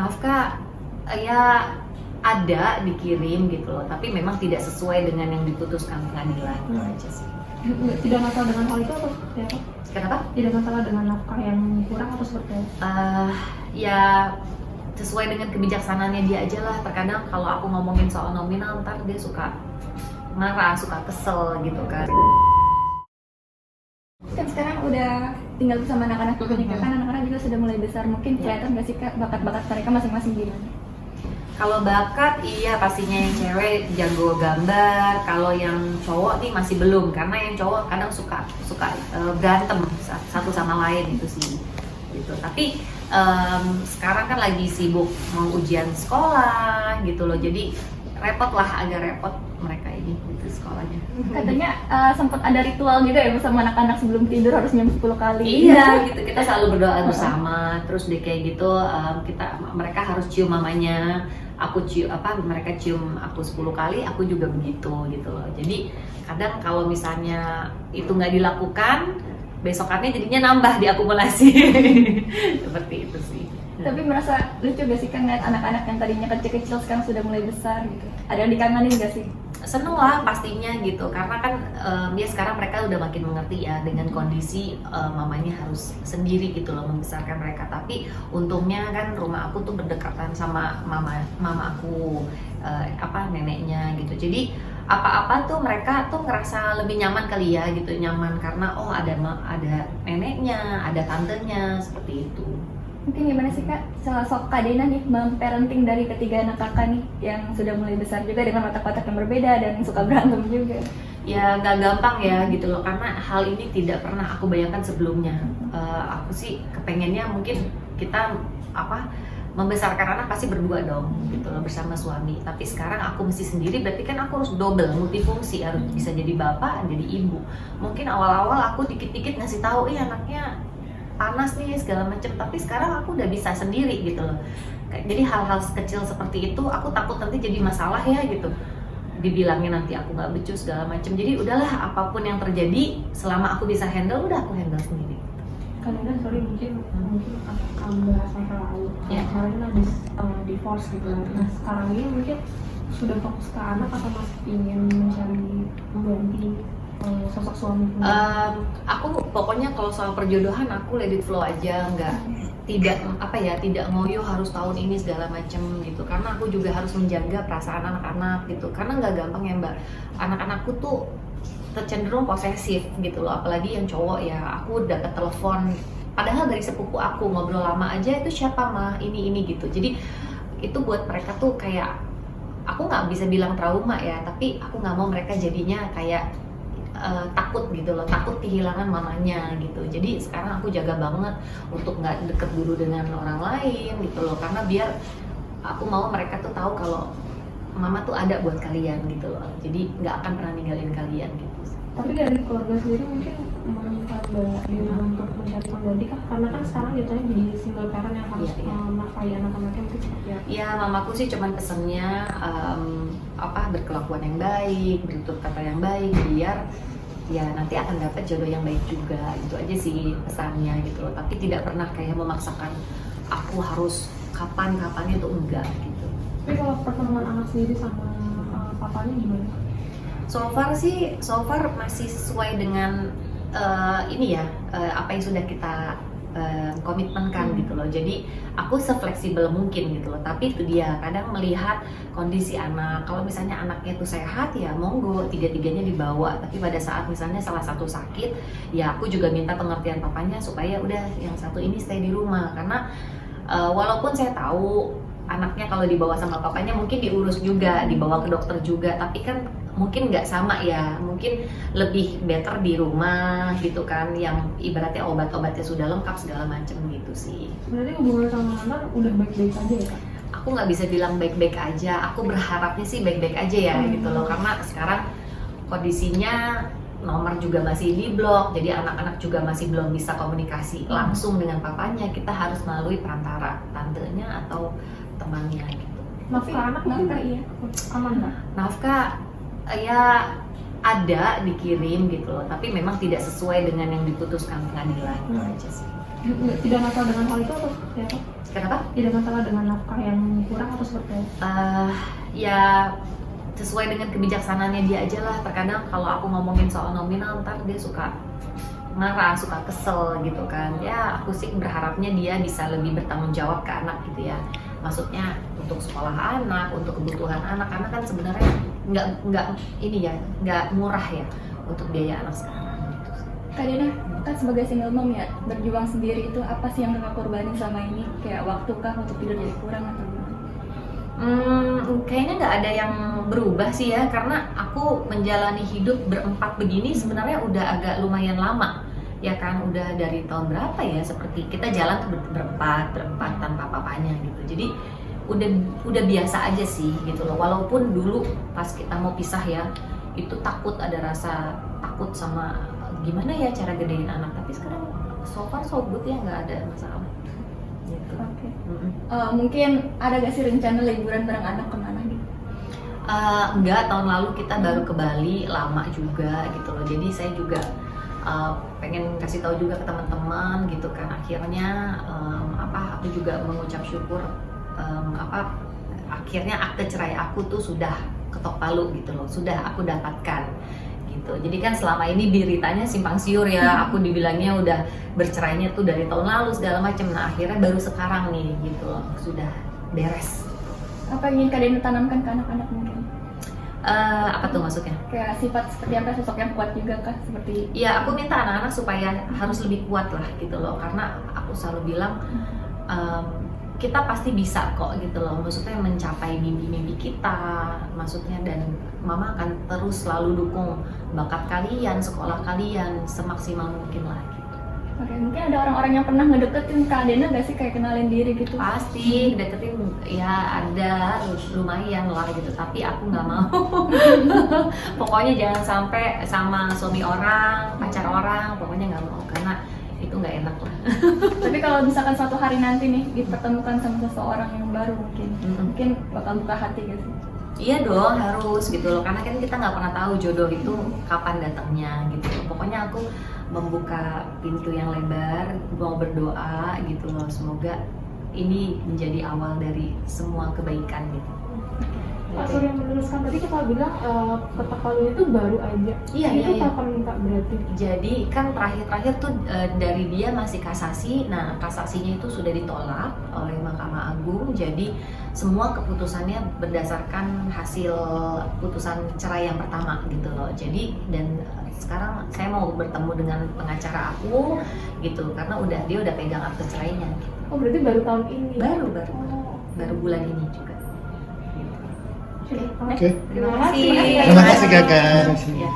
Nafkah ya ada dikirim gitu loh, tapi memang tidak sesuai dengan yang diputuskan pengadilan aja sih. Tidak masalah dengan hal itu atau seperti apa? Kenapa? Tidak masalah dengan nafkah yang kurang atau seperti apa? Ya sesuai dengan kebijaksanaannya dia aja lah. Terkadang kalau aku ngomongin soal nominal ntar dia suka marah, suka kesel gitu kan. Kan sekarang udah tinggal bersama anak-anak juga nih, kan anak-anak juga sudah mulai besar, mungkin kelihatan nggak sih Kak bakat-bakat mereka masing-masing gimana? Kalau bakat iya pastinya yang cewek jago gambar, kalau yang cowok nih masih belum, karena yang cowok kadang suka berantem satu sama lain itu sih gitu. Tapi sekarang kan lagi sibuk mau ujian sekolah gitu loh, jadi repot lah, agak repot mereka ini gitu sekolahnya. Katanya sempat ada ritual gitu ya bersama anak-anak sebelum tidur harus nyam 10 kali. Iya gitu, kita selalu berdoa bersama, terus deh kayak gitu mereka harus cium mamanya, aku cium mereka cium aku 10 kali, aku juga begitu gitu loh. Jadi kadang kalau misalnya itu nggak dilakukan, besokannya jadinya nambah diakumulasi. Seperti itu sih. Tapi merasa lucu gak sih kan ngeliat anak-anak yang tadinya kecil-kecil sekarang sudah mulai besar gitu? Ada yang dikangenin gak sih? Seneng lah pastinya gitu, karena kan ya sekarang mereka udah makin mengerti ya dengan kondisi mamanya harus sendiri gitu loh membesarkan mereka. Tapi untungnya kan rumah aku tuh berdekatan sama mama aku, neneknya gitu. Jadi apa-apa tuh mereka tuh ngerasa lebih nyaman kali ya gitu, nyaman karena oh ada neneknya, ada tantenya, seperti itu. Mungkin gimana sih Kak, sosok Kak Dena nih parenting dari ketiga anak kakak nih yang sudah mulai besar juga dengan watak-watak yang berbeda dan suka berantem juga? Ya nggak gampang ya gitu loh, karena hal ini tidak pernah aku bayangkan sebelumnya. Aku sih kepengennya mungkin kita membesarkan anak pasti berdua dong gitu loh bersama suami. Tapi sekarang aku mesti sendiri, berarti kan aku harus double multifungsi, harus bisa jadi bapak, jadi ibu. Mungkin awal-awal aku dikit-dikit ngasih tahu anaknya panas nih segala macam, tapi sekarang aku udah bisa sendiri gitu loh. Jadi hal-hal kecil seperti itu aku takut nanti jadi masalah ya gitu, dibilangnya nanti aku nggak becus segala macam. Jadi udahlah, apapun yang terjadi selama aku bisa handle, udah aku handle sendiri. Kadang sorry mungkin kamu bahas masa lalu, kemarin habis divorce gitu. Nah sekarang ini mungkin sudah fokus ke anak atau masih ingin mencari mengganti sosok suami? Aku pokoknya kalau soal perjodohan aku let it flow aja, tidak ngoyo harus tahun ini segala macam gitu, karena aku juga harus menjaga perasaan anak-anak gitu, karena nggak gampang ya Mbak, anak-anakku tuh cenderung posesif gitu loh, apalagi yang cowok ya. Aku dapat telepon padahal dari sepupu aku, ngobrol lama aja itu siapa mah ini gitu. Jadi itu buat mereka tuh kayak, aku nggak bisa bilang trauma ya, tapi aku nggak mau mereka jadinya kayak takut gitu loh, takut kehilangan mamanya gitu. Jadi sekarang aku jaga banget untuk nggak deket dulu dengan orang lain gitu loh, karena biar aku mau mereka tuh tahu kalau mama tuh ada buat kalian gitu loh. Jadi nggak akan pernah ninggalin kalian gitu. Tapi dari keluarga sendiri mungkin meminta Mbak Dena untuk mencari pengganti kah? Karena kan sekarang jatuhnya jadi single parent yang harus menafkahi anak-anaknya, mungkin seperti apa? Ya mamaku sih cuman pesennya berkelakuan yang baik, bertutur kata yang baik, biar ya nanti akan dapat jodoh yang baik juga. Itu aja sih pesannya gitu loh. Tapi tidak pernah kayak memaksakan aku harus kapan-kapannya tuh enggak gitu. Tapi kalau pertemuan anak sendiri sama papanya gimana? So far masih sesuai dengan apa yang sudah kita komitmenkan gitu loh. Jadi aku sefleksibel mungkin gitu loh. Tapi itu dia, kadang melihat kondisi anak. Kalau misalnya anaknya tuh sehat ya monggo tiga-tiganya dibawa. Tapi pada saat misalnya salah satu sakit, ya aku juga minta pengertian papanya supaya udah yang satu ini stay di rumah. Karena walaupun saya tahu anaknya kalau dibawa sama papanya mungkin diurus juga, dibawa ke dokter juga, tapi kan mungkin nggak sama ya, mungkin lebih better di rumah gitu kan, yang ibaratnya obat-obatnya sudah lengkap segala macam gitu sih. Berarti hubungan sama anak udah baik-baik aja ya Kak? Aku nggak bisa bilang baik-baik aja, aku berharapnya sih baik-baik aja ya gitu loh, karena sekarang kondisinya nomor juga masih di blok, jadi anak-anak juga masih belum bisa komunikasi langsung dengan papanya, kita harus melalui perantara tantenya atau temannya gitu. Nafkah anak nafkah iya aman nggak? Nafkah ya ada dikirim gitu loh, tapi memang tidak sesuai dengan yang diputuskan pengadilan aja sih. Tidak masalah dengan hal itu atau seperti apa? Kenapa? Tidak masalah dengan nafkah yang kurang atau seperti apa? Ya sesuai dengan kebijaksanaannya dia aja lah. Terkadang kalau aku ngomongin soal nominal ntar dia suka marah, suka kesel gitu kan. Ya aku sih berharapnya dia bisa lebih bertanggung jawab ke anak gitu ya. Maksudnya untuk sekolah anak, untuk kebutuhan anak, karena kan sebenarnya nggak ini ya, nggak murah ya untuk biaya anak sekarang gitu. Kak Dina, kan sebagai single mom ya, berjuang sendiri itu apa sih yang kakak korbanin selama ini? Kayak waktu kah untuk tidur jadi kurang atau gimana? Kayaknya nggak ada yang berubah sih ya, karena aku menjalani hidup berempat begini sebenarnya udah agak lumayan lama ya kan, udah dari tahun berapa ya, seperti kita jalan tuh berempat tanpa papanya gitu. Jadi udah biasa aja sih gitu loh, walaupun dulu pas kita mau pisah ya itu takut, ada rasa takut sama gimana ya cara gedein anak, tapi sekarang so far so good ya, nggak ada masalah gitu. Oke. Mungkin ada gak sih rencana liburan bareng anak kemana gitu? Enggak, tahun lalu kita baru ke Bali, lama juga gitu loh. Jadi saya juga pengen kasih tahu juga ke teman-teman gitu kan. Akhirnya aku juga mengucap syukur akhirnya akte cerai aku tuh sudah ketok palu gitu loh, sudah aku dapatkan gitu. Jadi kan selama ini beritanya simpang siur ya, aku dibilangnya udah bercerainya tuh dari tahun lalu segala macam. Nah akhirnya baru sekarang nih gitu loh, sudah beres. Apa yang ingin Kak Dina tanamkan ke anak-anak mungkin? Apa tuh maksudnya? Kayak sifat seperti apa, sosok yang kuat juga kah? Seperti Ya aku minta anak-anak supaya harus lebih kuat lah gitu loh, karena aku selalu bilang kita pasti bisa kok gitu loh, maksudnya mencapai mimpi-mimpi kita, maksudnya, dan mama akan terus selalu dukung bakat kalian, sekolah kalian semaksimal mungkin lah gitu. Oke, mungkin ada orang-orang yang pernah ngedeketin Kak Dina gak sih, kayak kenalin diri gitu? Pasti deketin ya, ada lumayan lah gitu, tapi aku nggak mau. Pokoknya jangan sampai sama suami orang, pacar orang, pokoknya nggak mau, karena itu nggak enak lah. Tapi kalau misalkan suatu hari nanti nih dipertemukan sama seseorang yang baru mungkin bakal buka hati gak sih? Iya dong, harus gitu loh, karena kan kita nggak pernah tahu jodoh itu kapan datangnya gitu loh. Pokoknya aku membuka pintu yang lebar, mau berdoa gitu loh, semoga ini menjadi awal dari semua kebaikan gitu. Pak Surya meneruskan tadi kita bilang ketok palu itu baru aja. Iya, itu iya. kapan minta berarti? Jadi kan terakhir tuh dari dia masih kasasi. Nah kasasinya itu sudah ditolak oleh Mahkamah Agung. Jadi semua keputusannya berdasarkan hasil putusan cerai yang pertama gitu loh. Jadi dan sekarang saya mau bertemu dengan pengacara aku gitu, karena dia udah pegang akte cerainya. Oh berarti baru tahun ini? Baru bulan ini juga. Oke. Oke. Terima kasih. Terima kasih kakak. Ya.